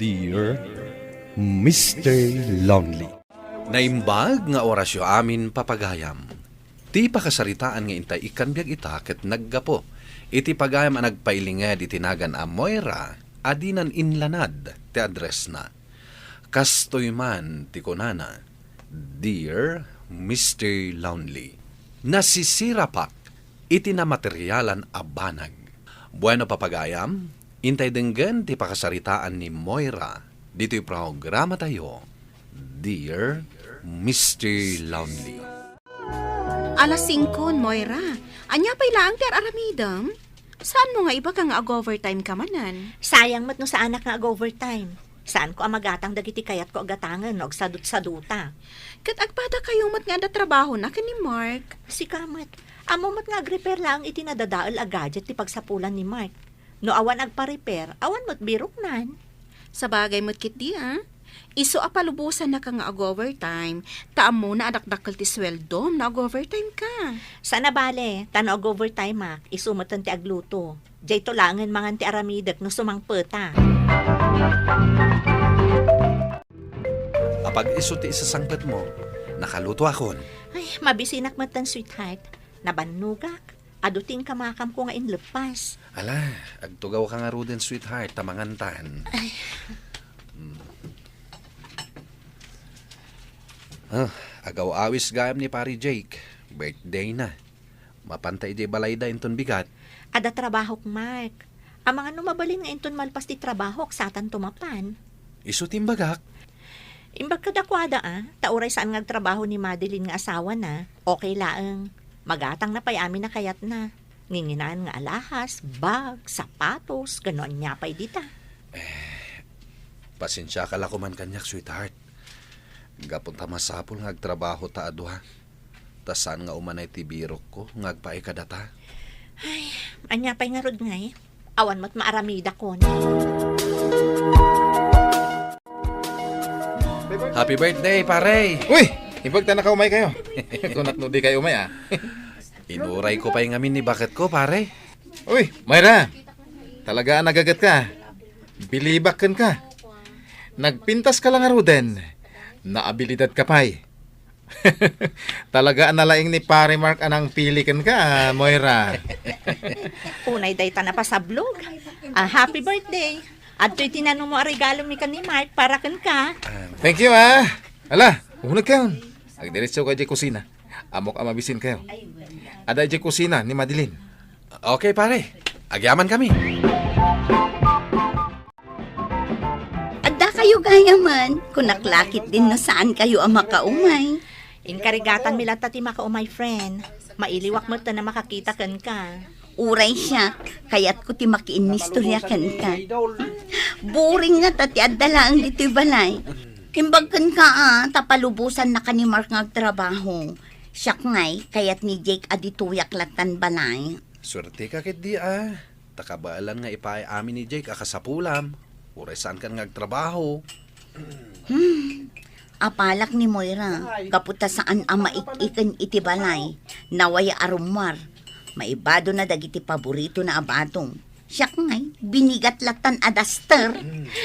Dear Mr. Lonely. Naimbag nga orasyo amin papagayam. Ti pakasaritaan nga intay ikan biag ita ket naggapo. Iti pagayam ang nagpailinged itinagan a Moira adinan inlanad ti address na. Kastoy man ti kunana, Dear Mr. Lonely. Nasisirapak iti na materyalan a banag. Bueno papagayam, intay denggen ti pakasaritaan ni Moira dito'y programa tayo, Dear Mr. Lonely. Alas 5, Moira. Anya pa ilaang ti aramidam? Saan mo nga iba ka nga ag-overtime ka manan? Sayang mat no sa anak nga ag-overtime. Saan ko amagatang dagiti kayat ko agatangan no agsadut-saduta. Kat agpada kayo mat nga da trabaho na ni Mark. Si kamat, amo mat nga ag-repair lang iti nadadaal a gadget ti pagsapulan ni Mark. No awan agpa-repair, awan mat biroknan. Sa bagay mo't kit di Iso apalubusan na ka nga ag-overtime. Taam mo na adakdakkel ti sweldo na ag-overtime ka. Sana bale, tano ag-overtime mak, isumatan ti agluto. Diyay tulangan mangan ti aramidak no sumangpeta. Apag iso ti isasangpet mo, nakaluto akon. Ay, mabisinak matan sweetheart. Nabanugak. Aduting kamakam ko nga inlepas. Ala, agtugaw ka nga ruden sweetheart, tamangantan. Ay. Agaw awis gayam ni pari Jake. Birthday na. Mapantay di balayda inton bigat. Ada trabaho k Mark. Ang mga numabalin nga inton malpas ti trabaho satan tumapan. Iso timbagak. Imbag kadakwada tauray saan nga trabaho ni Madeline nga asawa na, okay laeng. Magatang na pay amin na kayat na. Nginginaan nga alahas, bag, sapatos, ganon niya pay dita. Pasensya ka lakuman kanyak sweetheart. Gapunta masapol nga agtrabaho ta aduha. Tasan nga umanay ti birok ko nga agpaay kadata. Ay, anya pay nga rod nga Awan mo't maaramida ko. Happy birthday, pare! Uy! Ibagta na kaumay kayo. Kunat no di kayo umay Inuray ko pa yung amin ni bakit ko, pare. Uy, Mayra! Talaga nagagat ka. Bilibakan ka. Nagpintas ka lang aruden. Naabilidad ka pa'y. Talaga nalaing ni Pare Mark anang pilikan ka, Moira. Unay day ta na pa sa blog. Happy birthday! At to'y tinanong mo ang regalo mi ka ni Mark para kan ka. Thank you Ala, umunag kayo. Agdiretso ka di kusina. Amok amabisin kayo. Ada di kusina ni Madeline. Okay, pare. Agyaman kami. Adda kayo gayaman. Kung naklakit din na saan kayo ang makaumay. Inkarigatan mi lang tati makaumay friend. Mailiwak mo ta na makakita kan ka. Uray siya, kaya't ko ti makiinistorya kan ka. Boring nga tati addalaan dito'y balay. Imbag kan ka tapalubusan na ka ni Mark nga trabaho. Siyak ngay, kaya't ni Jake adituyak latan balay. Swerte ka kit di Takabaalan nga ipaay amin ni Jake akasapulam. Uray saan kan nga agtrabaho. Apalak ni Moira, kaputa saan ang maikikan iti balay. Nawaya arumwar. Maibado na dagiti paborito na abatong. Siyak ngay, binigat latan adaster.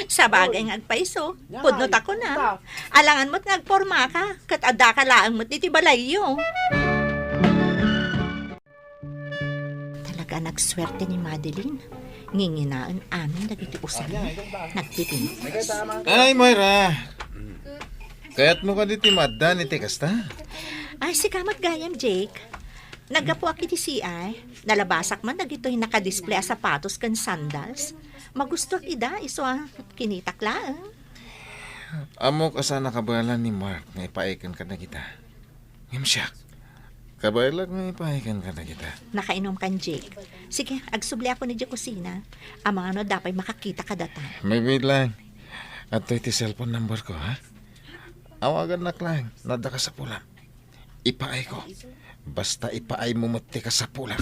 Sa bagay nga agpaiso, pudnot ako na. Alangan mo't ngagporma ka, kat adda ka laang mo't iti balayo. Talaga nagswerte ni Madeline. Nginginaan amin dagiti usan. Nagpipintas. Ay, Moira. Kaya't mo ka diti maddan iti kasta. Ay, si kamat gayam, Jake. Nagapuak iti CI, nalabasak man dagito'y nakadisplay a sapatos kan sandals. Magusto ida, iso kinitak lang. Amok asa nakabalan ni Mark nga ipaikan ka na kita. Ngimsyak. Kabalag nga ipaikan ka na kita. Nakainom kan, Jake. Sige, agsubli ako ni Jake kusina. Ang mga no, dapat makakita ka data. May wait lang. At ito cellphone number ko, Awagan na lang. Nada ka sa pulang. Ipaay ko. Basta ipaay mo muti ka sa pulang.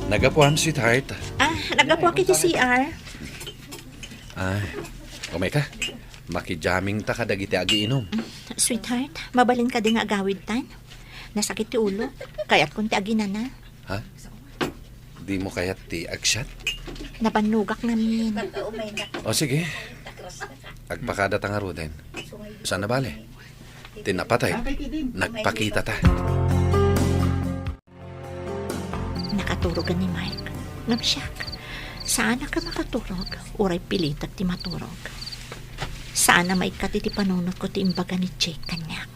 Nagapuan, sweetheart. Nagapuak iti CR. Umay ka. Makijaming ta ka dagiti agiinom. Sweetheart, mabalin ka din nga agawid tan. Nasakit ti ulo. Kaya't kunti agina na. Di mo kayat ti agsyat? Nabanugak namin. O sige, agpakada ta nga Ruden. Saan na bale? Tinapatay, nagpakita ta. Nakaturogan ni Mike. Namsyak. Saan ka makaturog? Uray pilitat ti maturog. Saan na may katiti panunot ko ti imbaga ni Jake kanyak.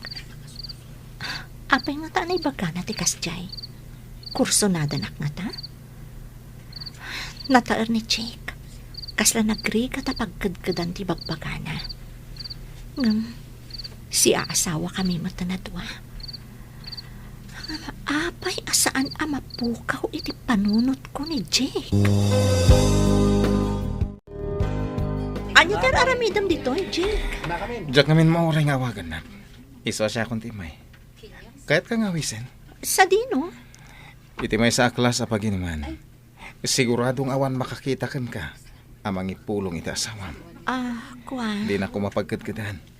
Apay nga ta na ibaga na ti kasjay. Kurso nada nak nga ta? Nataer ni Jake. Kasla nagri ka ta pagkadkadan ti bagbagana. Ngam, si aasawa kami matanadwa. Apay asaan amapukaw iti panunot ko ni Jake. Anya tar aramidam dito, Jake? Diyak namin mauray nga awagan na. Iso siya akong timay. Kahit ka nga wisen. Sa dino? Itimay sa aklas apag inuman. Siguradong awan makakita kan ka. Amang ipulong iti asawam. Kwan. Di na ko mapagkadkadan.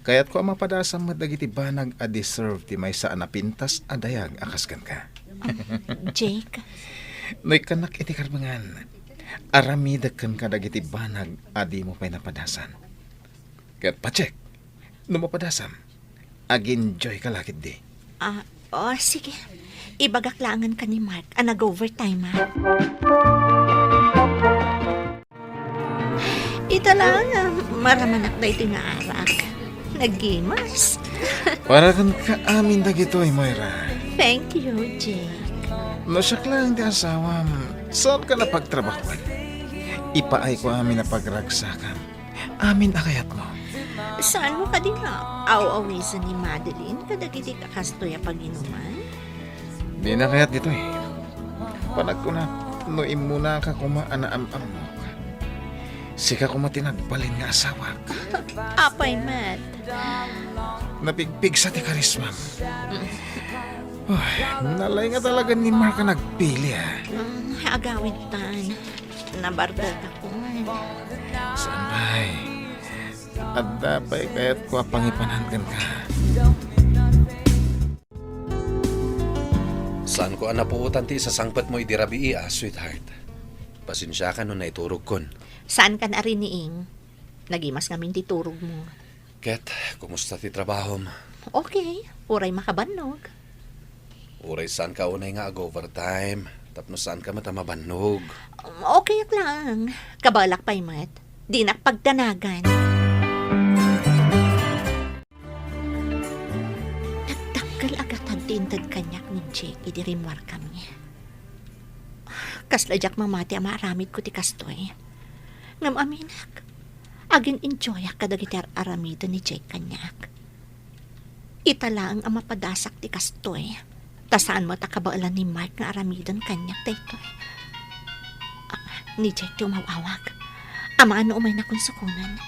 Kaya't ko ang mapadasam madagiti banag a deserve ti may saan napintas a dayag akaskan ka. Jake, Noy kanak iti karbangan. Aramidag kan ka dagiti banag a di mo pa'y napadasan. Kaya't pacheck. No mapadasam. Ag-enjoy ka lakit di. sige. Ibagaklangan ka ni Mark a nag-overtime, ha? Ito lang, maramanak na ito nga arak. Nagimas. Para kan ka amin dagitoy, Moira. Thank you, Jake. No siya lang di asawam. Saan ka na pagtrabahuan? Ipaay ko amin na pagragsakan. Amin akayat mo. Saan mo ka din na aw-awisan ni Madeline kadagiti kakastoy a pag-inuman? Di na kayat dito eh. Panag ko na, no imuna ka kumaanaam-am mo. Sika ko matinagbalin nga asawak. Apay, Matt. Napigpig sa ti karismam. Nalay nga talaga ni Mark na nagpili ah. Agawin tan. Nabardad ako. Saan ba'y? At dapat kaya't ko pangipananggan ka. Saan ko napuutan ti sa sangpat mo idirabi sweetheart? Pasensya ka no na iturog kon. Saan ka na riniing? Nagimas ngamin titurog mo. Ket, kumusta ti trabaho mo? Okay, uray makabannog. Uray saan ka unay nga ag-overtime? Tapno saan ka matamabanog? Okay lang. Kabalak pa'y mat. Di nakpagdanagan. Nagtanggal agad tintad kanyak ni Jake idirimwar kami. Kasladyak mamati ang maaramid ko ti kastoy. Ngam aminak. Agin enjoy kadagiti aramida ni Jake kanyak. Italaang ang mapadasak ti kastoy. Tasaan mo takabaalan ni Mark nga aramidan kanyak dayto. Ni Jake tumawawag. Ama ano umay na konsukunan.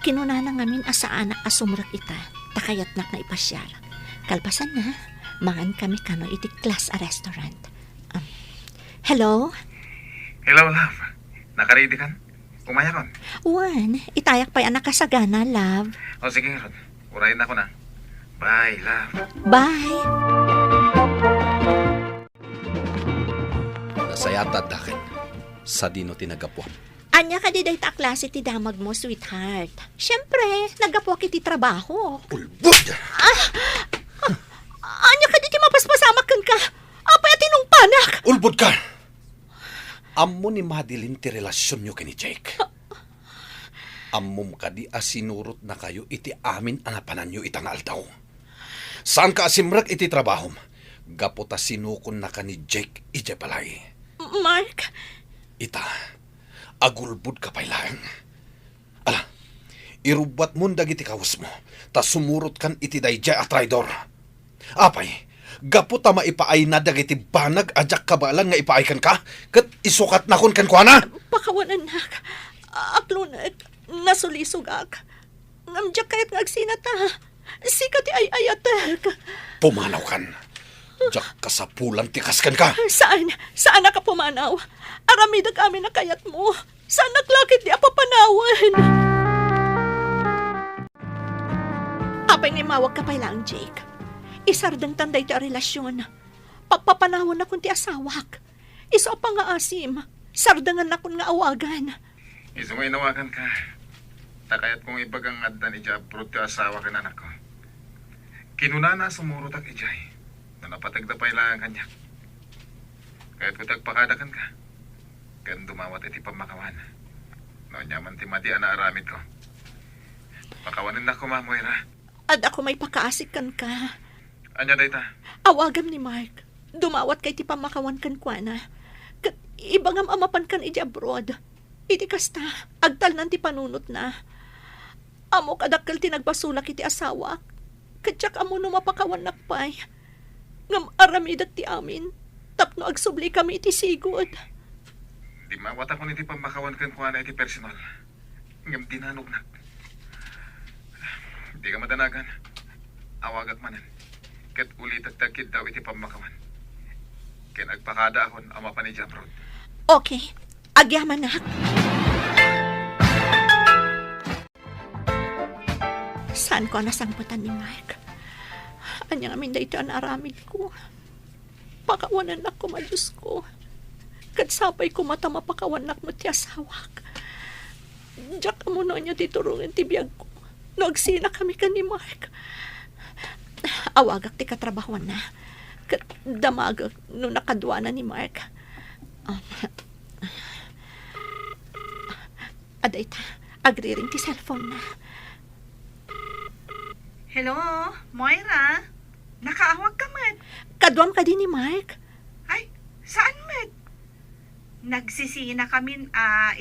Kinuna na ngamin asa anak asumrak ita. Takayat nak na ipasyar. Kalpasan na. Mangan kami kano iti class a restaurant. Hello? Hello, love. Nakaready kan? Umaya ron. Juan, itayak pa'y anak kasagana, love. O sige, ron. Urayin ako na. Bye, love. Bye! Nasayatad dakin. Sa dino tinagapwa. Anya ka di day ta klase ti damag mo, sweetheart. Siyempre, nagapwa kiti trabaho. Ulbud! Anya ka di ti mapaspasamakan ka. Apay at panak. Ulbud ka! Amo ni Madeline ti relasyon nyo kini Jake. Amom ka di asinurot na kayo iti amin anapanan nyo itang aldaw. Saan ka asimrak iti trabaho? Gapota sinukon na ka ni Jake ije balay. Mark? Ita, agulbud ka pa'y lang. Ala, irubat mo dagiti kawas mo, ta sumurot kan iti dayjay at traidor. Apay, gapota maipaay na dagiti banag ajak kabalang nga ipaikan ka, kat isukat na kon kan kuana. Pakawanan nak. Aklo na, nasulisog ak. Ngamdyak kayat ngagsinata. Sikati ay ayatek. Pumanaw kan. Jak kasapulan tikaskan ka. Saan? Saan ka pumanaw? Aramidag amin na kayat mo. Saan naglakit di apapanawan? Apay ni mawag ka pa lang, Jake. Isardang tanday ti relasyon. Pagpapanawan na kunti asawak. Iso pa nga asim. Sardangan na kun nga awagan. Iso mo inawakan ka. Takayat kong ibagang addan ija abroad ka asawa ka anak ko. Kinunana sumurot ak ijay. Na napatagda pa ilang kanya. Kahit ko tagpakadakan ka. Kan dumawat iti pamakawan. No nyaman ti mati ana aramid ko. Pakawanin na ko ma, Moira. Ad ako may pakaasikan ka. Anya dayta? Awagam ni Mark. Dumawat kay ti pamakawan kan kwa na. Kat ibangam amapan kan iti abroad. Iti kasta, agtal nan ti panunot na. Amo kadakkel ti nagbasulak iti asawa. Katsak amo no mapakawan nakpay. Ngam aramidat ti amin. Tapno agsubli kami iti sigod. Di mawata ko niti pamakawan kan kuha na iti personal. Ngam tinanog na. Di ka madanagan. Awagak manan. Kat ulit at tagkid daw iti pamakawan. Kaya nagpakada akon ama pa ni Jamrod. Okay, agyaman na. Saan ko nasangputan ni Mark? Anyang amin da ito ang aramid ko. Pakawanan na ko, Diyos ko. Katsapay ko mata mapakawanak mo ti asawak. Diyak mo na niya titurungin ti biyag ko. Nagsina kami ka ni Mark. Awagak ti katrabahuan na. Damagag no nakadwa na ni Mark. Aday ta, agriring ti cellphone na. Hello, Moira? Nakaawag ka man. Kadwam ka din ni Mark. Ay, saan man? Nagsisina kami,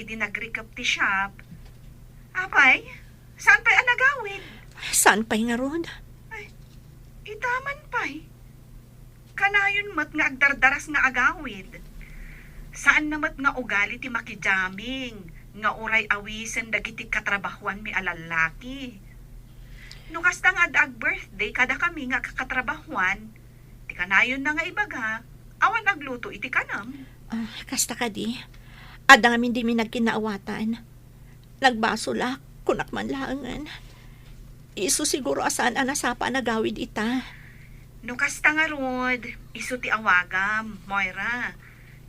idi nag-recap ti shop. Apay, saan pa'y anagawin? Saan pa'y nga ron? Itaman pa'y. Kanayon mat nga agdardaras nga agawid. Saan namat nga ugali ti makijaming, nga uray awisen dagiti katrabahuan mi alalaki. No kasta nga ag birthday kada kami nga kakatrabahuan, ti kanayon na nga ibaga, awan agluto iti kanam. Kasta ka di. Ada nga min di mi nagkinaawatan. Nagbasulak, kunak man laangan. Isu siguro asaan anasapa nagawid ita. No kasta nga rod, isu ti awagam, Moira.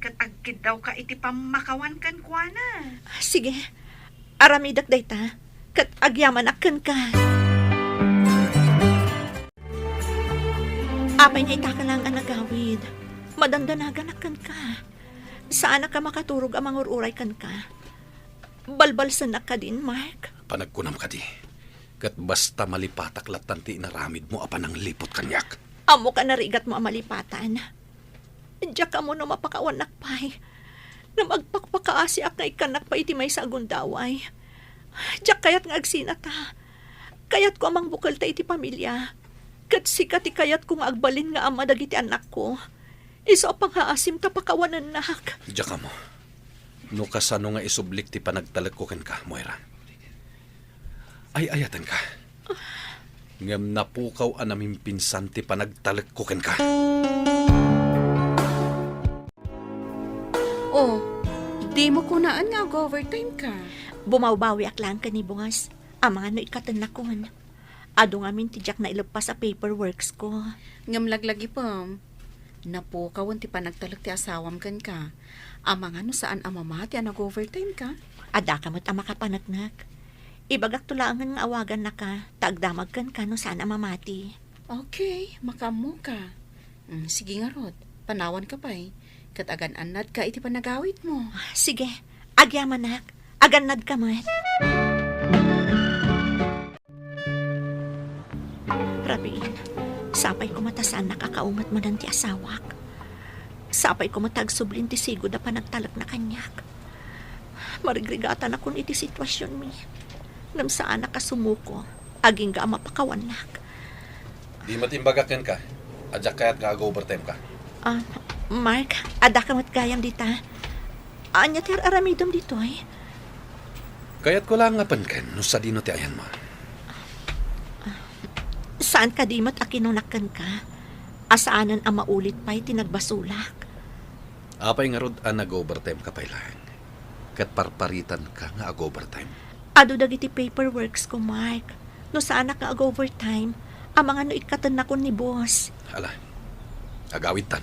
Kat agkid daw ka iti pamakawan kan kuana. Sige, aramidak dayta. Kat agyaman akan ka. Apay nga ita ka lang ang nagawid. Madandanagan akan ka. Saan ka makaturog ang mangururay kan ka? Balbalsan na ka din, Mark. Panagkunam ka di. Kat basta malipatak latan ti inaramid mo apan ang lipot kanyak. Amo ka narigat mo ang malipatan. Diyak ka mo no mapakawan nakpay. Na magpakpakaasi ak nga ikanak pa iti may sa agundaway. Diyak kayat nga agsinata. Kayat ko amang bukal ta iti pamilya. Kat sikat kayat ko nga agbalin nga ama dagiti anak ko. Iso panghaasim ta pakawanan nak. Diyak ka mo. No kasano nga isublik ti panagtalagkukan ka, Moira. Ay ayatan ka. Ngam napukaw anaming pinsan ti panagtalagkukan ka. Oh, di mo kunaan nga overtime ka. Bumawbawi ak lang ka ni Bungas. Ang mga no ikatanakon. Ado nga min tijak na ilagpas sa paperworks ko. Ngamlaglagi pa. Napukawan ti panagtalak ti asawam kan ka. Ama nga no saan amamati ang nag-overtime ka? Ada ka mo't ang makapanagnak. Ibagak tulangan nga awagan na ka. Tagdamag kan ka no saan amamati. Okay, makamu ka. Sige nga Rod, panawan ka pa eh. Kat agan anad ka iti panagawit mo. Sige, agyaman nak. Aganad ka mo't. Rabin, sapay ko matasaan nakakaumat mo ng ti asawak. Sapay ko matagsublin ti sigod na panagtalak na kanyak. Marigrigatan akong iti sitwasyon mi. Ngam saan nakasumuko, aging ga mapakawan nak. Di matimbagakan ka. Adyak kaya't ka-overtime ka. Mark, ada ka mat gayam dita. Anya ti aramidom dito eh. Kaya't ko lang nga pankan no sa dino ti ayan mo. Saan ka di mat akinunakan ka? Asaanan ang maulit pa'y tinagbasulak. Apay nga rod ang nag-overtime ka pailan. Kat parparitan ka nga ag-overtime. Ado dagiti paperworks ko, Mark. No saan ka ag-overtime, ang mga no ikatan na ko ni boss. Hala, agawid tan.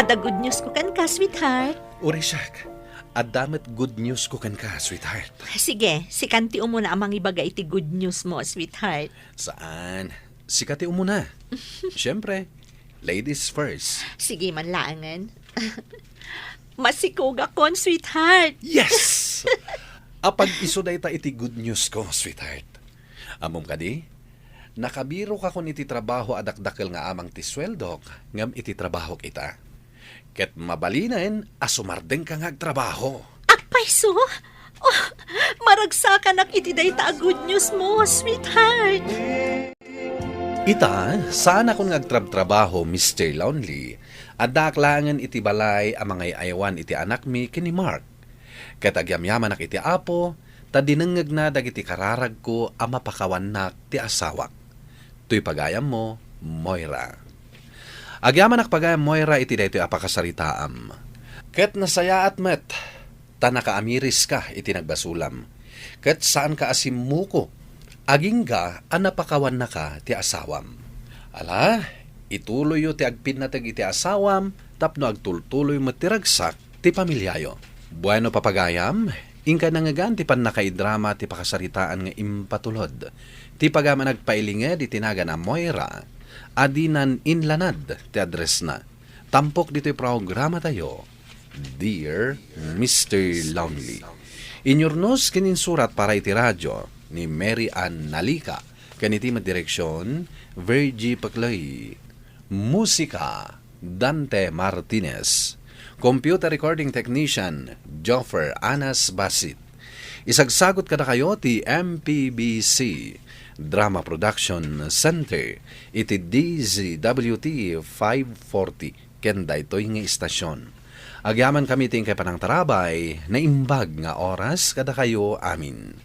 Ada good news ko kan ka, sweetheart. Uri siyak, adamet good news ko kan ka, sweetheart. Sige, si Kanti mo na amang ibagay iti good news mo, sweetheart. Saan? Sikati umuna. Siyempre, ladies first. Sige man laangan. Masikog akon, sweetheart. Yes! Apag isuday ta iti good news ko, sweetheart. Amom ka di? Nakabiro ka kun iti trabaho adakdakkel nga amang ti sweldo ngam iti trabaho kita. Ket mabalinain asumardeng ka nga trabaho. Apay so? Oh, maragsakan ak iti dayta a good news mo, sweetheart. Ita, saan akong nagtrabaho, Mr. Lonely, adaklangan iti balay ang mga ayawan iti anak mi kini Mark. Katagyamyaman ak iti apo, ta dinengeg na dagiti kararag ko ang mapakawanak ti asawak. Tuy pagayam mo, Moira. Agyaman ak pagayam Moira iti daytoy apakasaritaam. Ket nasaya at met, ta nakaamiris ka iti nagbasulam. Ket saan ka asimuko, aging ka ang napakawan na ka ti asawam. Ala, ituloy yo ti agpinatag iti asawam, tapno agtultuloy mo ti ragsak ti pamilyayo. Bueno papagayam, ingka nangagan ti pan nakaidrama ti pakasaritaan nga impatulod. Ti pagaman nagpailinged iti naga na Moira, adinan inlanad ti address na. Tampok dito'y programa tayo, Dear Mr. Lonely. Inyornos kininsurat para iti radyo ni Mary Ann Nalika, kaniti madireksyon, Virgie Pacloy. Musika, Dante Martinez. Computer Recording Technician, Joffer Anas Basit. Isagsagot kada kayo ti MPBC Drama Production Center iti DZWT 540 kenda ito'y nga istasyon. Agyaman kami ting kay panang tarabay na imbag nga oras kada kayo amin.